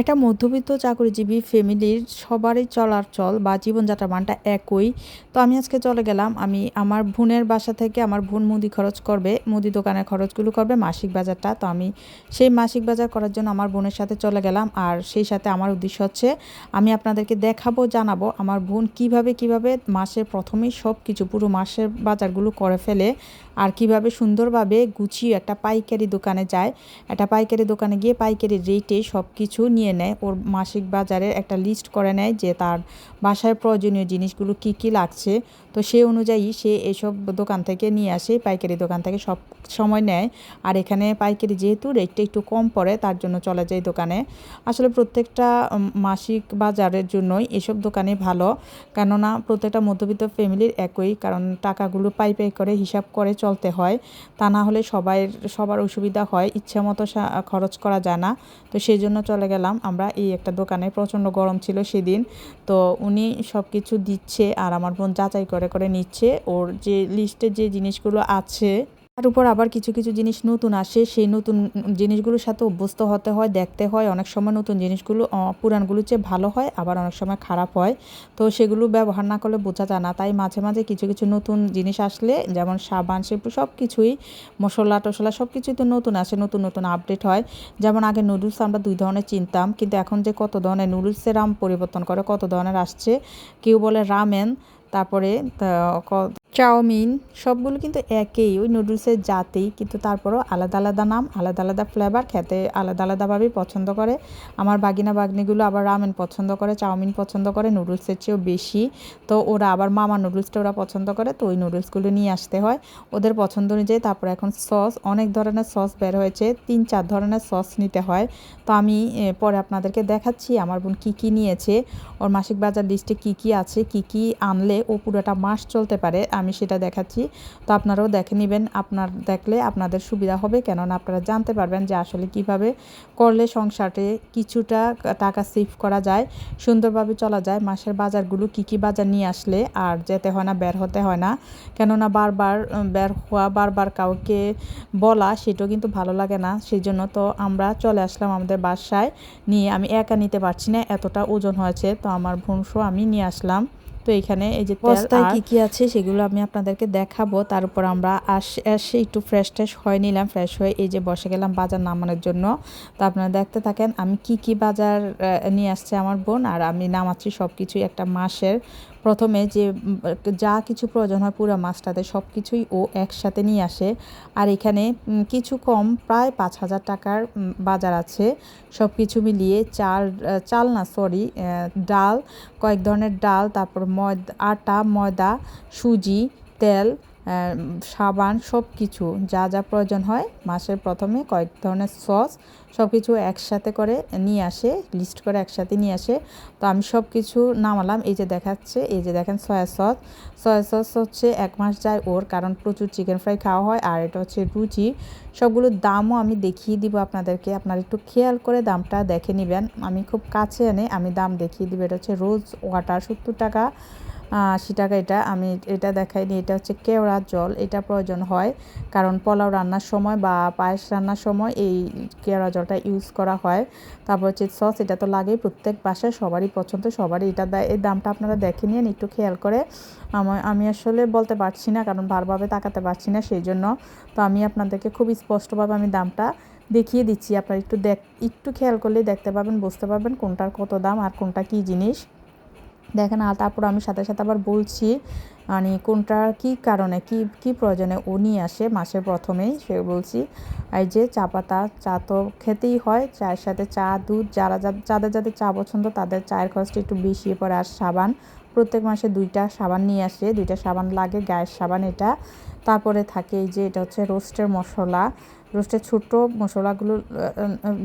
একটা মধ্যবিত্ত চাকরিজীবী ফ্যামিলির সবারই চলার চল বা জীবনযাত্রার মানটা একই। তো আমি আজকে চলে গেলাম। আমি আমার বোনের বাসা থেকে আমার বোন মুদি খরচ করবে, মুদি দোকানের খরচগুলো করবে মাসিক বাজারটা। তো আমি সেই মাসিক বাজার করার জন্য আমার বোনের সাথে চলে গেলাম। আর সেই সাথে আমার উদ্দেশ্য হচ্ছে আমি আপনাদেরকে দেখাবো, জানাবো আমার বোন কিভাবে মাসের প্রথমেই সব কিছু পুরো মাসের বাজারগুলো করে ফেলে আর কিভাবে সুন্দরভাবে গুছিয়ে একটা পাইকারি দোকানে যায়। একটা পাইকারি দোকানে গিয়ে পাইকারি রেটে সব কিছু নিয়ে নেয়। ওর মাসিক বাজারের একটা লিস্ট করে নেয় যে তার বাসায় প্রয়োজনীয় জিনিসগুলো কি কি লাগছে। তো সেই অনুযায়ী সে এসব দোকান থেকে নিয়ে আসে, পাইকারি দোকান থেকে সব সময় নেয়। আর এখানে পাইকারি যেহেতু রেটটা একটু কম পড়ে তার জন্য চলে যায় দোকানে। আসলে প্রত্যেকটা মাসিক বাজারের জন্যই এসব দোকানে ভালো, কেননা প্রত্যেকটা মধ্যবিত্ত ফ্যামিলির একই, কারণ টাকাগুলো পাই করে হিসাব করে চলতে হয়। তা না হলে সবার অসুবিধা হয়, ইচ্ছা মতো খরচ করা যায় না। তো সেই জন্য চলে গেলাম আমরা এই একটা দোকানে। প্রচণ্ড গরম ছিল সেদিন। তো উনি সব কিছু দিচ্ছে আর আমার বোন যাচাই করে নিচ্ছে ওর যে লিস্টে যে জিনিসগুলো আছে। তার উপর আবার কিছু জিনিস নতুন আসে, সেই নতুন জিনিসগুলোর সাথে অভ্যস্ত হতে হয়, দেখতে হয়। অনেক সময় নতুন জিনিসগুলো পুরানগুলোর চেয়ে ভালো হয়, আবার অনেক সময় খারাপ হয়। তো সেগুলো ব্যবহার না করলে বোঝা যায় না। তাই মাঝে কিছু নতুন জিনিস আসলে, যেমন সাবান, শ্যাম্পু সব কিছুই, মশলা টশলা সব কিছুই তো নতুন আসে, নতুন আপডেট হয়। যেমন আগে নুডলস আমরা 2 ধরনের চিনতাম, কিন্তু এখন যে কত ধরনের নুডলসের পরিবর্তন করে কত ধরনের আসছে। কেউ বলে রামেন, তারপরে চাউমিন, সবগুলো কিন্তু একই, ওই নুডলসের জাতেই, কিন্তু তারপরও আলাদা নাম, আলাদা ফ্লেভার, খেতে আলাদাভাবেই পছন্দ করে। আমার বাগনিগুলো আবার রামেন পছন্দ করে, চাউমিন পছন্দ করে নুডলসের চেয়েও বেশি। তো ওরা আবার মামা নুডলসটা ওরা পছন্দ করে, তো ওই নুডলসগুলো নিয়ে আসতে হয় ওদের পছন্দ অনুযায়ী। তারপর এখন সস, অনেক ধরনের সস বের হয়েছে, 3-4 ধরনের সস নিতে হয়। তো আমি পরে আপনাদেরকে দেখাচ্ছি আমার বোন কী নিয়েছে, ওর মাসিক বাজার লিস্টে কী আছে, কী আনলে ও পুরোটা মাস চলতে পারে, আমি সেটা দেখাচ্ছি। তো আপনারাও দেখে নেবেন, দেখলে আপনাদের সুবিধা হবে, কেননা আপনারা জানতে পারবেন যে আসলে কিভাবে করলে সংসারে কিছুটা টাকা সেভ করা যায়, সুন্দরভাবে চলা যায়। মাসের বাজারগুলো কী বাজার নিয়ে আসলে আর যেতে হয় না, বের হতে হয় না। কেননা বারবার বের হওয়া, বারবার কাউকে বলা, সেটাও কিন্তু ভালো লাগে না। সেই জন্য তো আমরা চলে আসলাম আমাদের বাসায় নিয়ে। আমি একা নিতে পারছি না, এতটা ওজন হয়েছে। তো আমার বোনসহ আমি নিয়ে আসলাম। তো এখানে এই যে বস্তায় কী আছে সেগুলো আমি আপনাদেরকে দেখাবো। তার উপর আমরা এসে একটু ফ্রেশ হয়ে নিলাম, ফ্রেশ হয়ে এই যে বসে গেলাম বাজার নামানোর জন্য। তো আপনারা দেখতে থাকেন আমি কী বাজার নিয়ে আসছে আমার বোন, আর আমি নামাচ্ছি সব কিছুই একটা মাসের। প্রথমে যে যা কিছু প্রয়োজন হয় পুরো মাসটাতে সব কিছুই ও একসাথে নিয়ে আসে। আর এখানে কিছু কম, প্রায় 5,000 টাকার বাজার আছে। সব কিছু মিলিয়ে চাল না, সরি, ডাল, কয়েক ধরনের ডাল, তারপর আটা, ময়দা, সুজি, তেল, সাবান, সব কিছু যা প্রয়োজন হয় মাসের প্রথমে, কয়েক ধরনের সস, সব কিছু একসাথে করে নিয়ে আসে, লিস্ট করে একসাথে নিয়ে আসে। তো আমি সব কিছু নামালাম। এই যে দেখাচ্ছে, এই যে দেখেন সয়া সস হচ্ছে 1 মাস যায় ওর, কারণ প্রচুর চিকেন ফ্রাই খাওয়া হয়। আর এটা হচ্ছে রুচি। সবগুলোর দামও আমি দেখিয়ে দিব আপনাদেরকে, আপনারা একটু খেয়াল করে দামটা দেখে নেবেন। আমি খুব কাছে এনে আমি দাম দেখিয়ে দিব। এটা হচ্ছে রোজ ওয়াটার 70 টাকা, 80 টাকা। এটা দেখাইনি। এটা হচ্ছে কেওড়া জল, এটা প্রয়োজন হয়, কারণ পোলাও রান্নার সময় বা পায়েস রান্নার সময় এই কেওড়া জলটা ইউজ করা হয়। তারপর হচ্ছে সস, এটা তো লাগেই, প্রত্যেক বাসায় সবারই পছন্দ, সবারই এটা দেয়। এই দামটা আপনারা দেখে নিন একটু খেয়াল করে। আমি আসলে বলতে পারছি না, কারণ ভালোভাবে তাকাতে পারছি না, সেই জন্য। তো আমি আপনাদেরকে খুব স্পষ্টভাবে আমি দামটা দেখিয়ে দিচ্ছি। আপনারা একটু খেয়াল করলেই দেখতে পাবেন, বুঝতে পারবেন কোনটার কত দাম আর কোনটা কী জিনিস দেখেন। আর তারপর আমি সাথে আবার বলছি মানে কোনটা কী কারণে কী প্রয়োজনে ও নিয়ে আসে মাসের প্রথমেই, সে বলছি। এই যে চা পাতা, চা তো খেতেই হয়, চায়ের সাথে চা, দুধ, যাদের চা পছন্দ তাদের চায়ের খরচটা একটু বেশি পড়ে। আর সাবান, প্রত্যেক মাসে 2টা সাবান নিয়ে আসে, 2টা সাবান লাগে, গায়ের সাবান এটা। তারপরে থাকে এই যে এটা হচ্ছে রোস্টের মশলা, রোস্টের ছোটো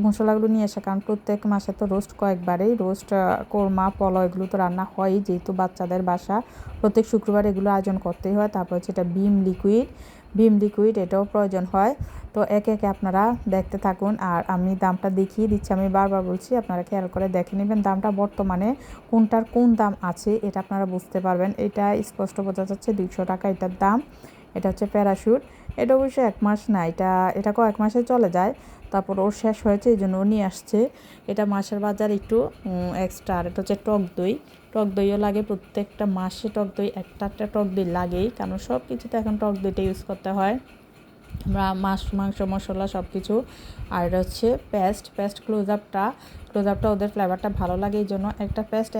মশলাগুলো নিয়ে আসে, কারণ প্রত্যেক মাসে তো রোস্ট কয়েকবারেই, রোস্ট, কোরমা, পোলাও এগুলো তো রান্না হয়ই, যেহেতু বাচ্চাদের বাসা প্রত্যেক শুক্রবার এগুলো আয়োজন করতেই হয়। তারপর হচ্ছে এটা ভিম লিকুইড, এটাও প্রয়োজন হয়। তো একে আপনারা দেখতে থাকুন আর আমি দামটা দেখিয়ে দিচ্ছি। আমি বারবার বলছি, আপনারা খেয়াল করে দেখে নেবেন দামটা, বর্তমানে কোনটার কোন দাম আছে এটা আপনারা বুঝতে পারবেন। এটা স্পষ্ট বোঝা যাচ্ছে 200 টাকা এটার দাম। এটা হচ্ছে প্যারাশুট, এটা অবশ্যই 1 মাস না, এটা কয়েক মাসে চলে যায়। তারপর ওর শেষ হয়েছে এই জন্য ও নিয়ে আসছে। এটা মাসের বাজার একটু এক্সট্রা। আর এটা হচ্ছে টক দইও লাগে, প্রত্যেকটা মাসে টক দই একটা টক দই লাগেই, কারণ সব কিছুতে এখন টক দইটা ইউজ করতে হয়। আমরা মাছ মাংস মশলা সব কিছু। আর এটা হচ্ছে পেস্ট ক্লোজআপটা ওদের ফ্লেভারটা ভালো লাগে, এই জন্য একটা পেস্ট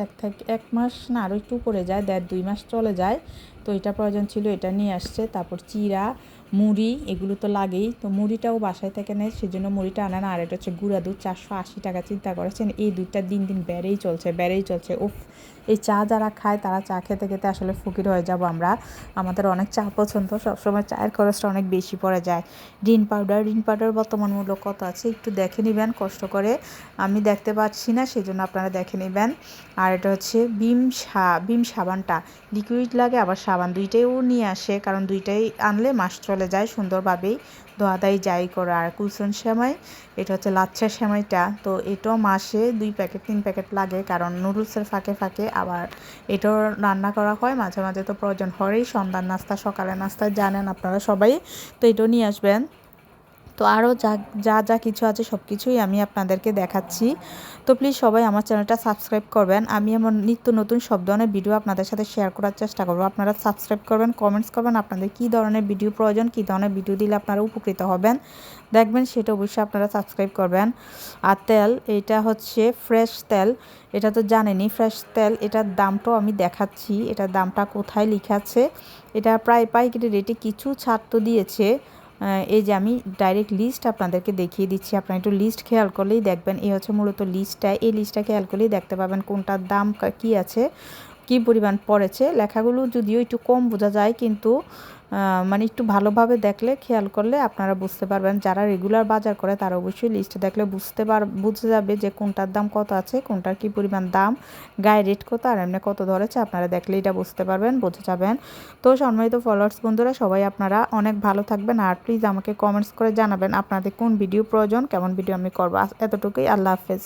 1 মাস না আরও একটু পড়ে যায়, 1.5-2 মাস চলে যায়। তো এটা প্রয়োজন ছিল, এটা নিয়ে আসছে। তারপর চিড়া, মুড়ি এগুলো তো লাগেই, তো মুড়িটাও বাসায় থেকে নেয়, সেজন্য মুড়িটা আনে না। আর এটা হচ্ছে গুঁড়া দুধ 480 টাকা, চিন্তা করেছেন। এই দুধটা দিন দিন বেড়েই চলছে। উফ, এই চা যারা খায় তারা চা খেতে খেতে আসলে ফকির হয়ে যাব আমরা। আমাদের অনেক চা পছন্দ, সবসময় চায়ের খরচটা অনেক বেশি পড়ে যায়। রিন পাউডার বর্তমান মূল্য কত আছে একটু দেখে নেবেন কষ্ট করে, আমি দেখতে পাচ্ছি না, সেজন্য আপনারা দেখে নেবেন। আর এটা হচ্ছে বিম সাবানটা লিকুইড লাগে আবার সাবান, দুইটাইও নিয়ে আসে, কারণ দুইটাই আনলে মাস চলে যায় সুন্দরভাবেই, ধোয়াধাই যাই করে। আর কুলসন সেমাই, এটা হচ্ছে লাচ্ছা সেমাইটা, তো এটাও মাসে 2-3 প্যাকেট লাগে, কারণ নুডলসের ফাঁকে আবার এটাও রান্না করা হয় মাঝে মাঝে, তো প্রয়োজন হয়ই। সন্ধ্যার নাস্তা, সকালের নাস্তা জানেন আপনারা সবাই, তো এটাও নিয়ে আসবেন। তো আরও যা কিছু আছে সব কিছুই আমি আপনাদেরকে দেখাচ্ছি। তো প্লিজ সবাই আমার চ্যানেলটা সাবস্ক্রাইব করবেন। আমি এমন নিত্য নতুন সব ধরনের ভিডিও আপনাদের সাথে শেয়ার করার চেষ্টা করব। আপনারা সাবস্ক্রাইব করবেন, কমেন্টস করবেন আপনাদের কী ধরনের ভিডিও প্রয়োজন, কী ধরনের ভিডিও দিলে আপনারা উপকৃত হবেন দেখবেন, সেটা অবশ্যই আপনারা সাবস্ক্রাইব করবেন। আর তেল, এটা হচ্ছে ফ্রেশ তেল, এটা তো জানেনই ফ্রেশ তেল। এটার দামটাও আমি দেখাচ্ছি, এটার দামটা কোথায় লেখা আছে। এটা প্রায় পাইকারি রেটে কিছু ছাড় তো দিয়েছে। এই যে আমি ডাইরেক্ট লিস্ট আপনাদেরকে দেখিয়ে দিচ্ছি, আপনারা একটু লিস্ট খেয়াল করলেই দেখবেন। এই হচ্ছে মূলত লিস্টটা, এই লিস্টটা খেয়াল করলেই দেখতে পাবেন কোনটার দাম কী আছে, কী পরিমাণ পড়েছে। লেখাগুলো যদিও একটু কম বোঝা যায়, কিন্তু মানে একটু ভালোভাবে দেখলে, খেয়াল করলে আপনারা বুঝতে পারবেন। যারা রেগুলার বাজার করে তারা অবশ্যই লিস্ট দেখলে বুঝে যাবে যে কোনটার দাম কত আছে, কোনটার কী পরিমাণ দাম, গায়ে রেট কত, আর এমনি কত ধরেছে, আপনারা দেখলে এটা বুঝতে পারবেন, বুঝে যাবেন। তো সম্মানিত ফলোয়ার্স বন্ধুরা, সবাই আপনারা অনেক ভালো থাকবেন, আর প্লিজ আমাকে কমেন্টস করে জানাবেন আপনাদের কোন ভিডিও প্রয়োজন, কেমন ভিডিও আমি করবো। এতটুকুই, আল্লাহ হাফেজ।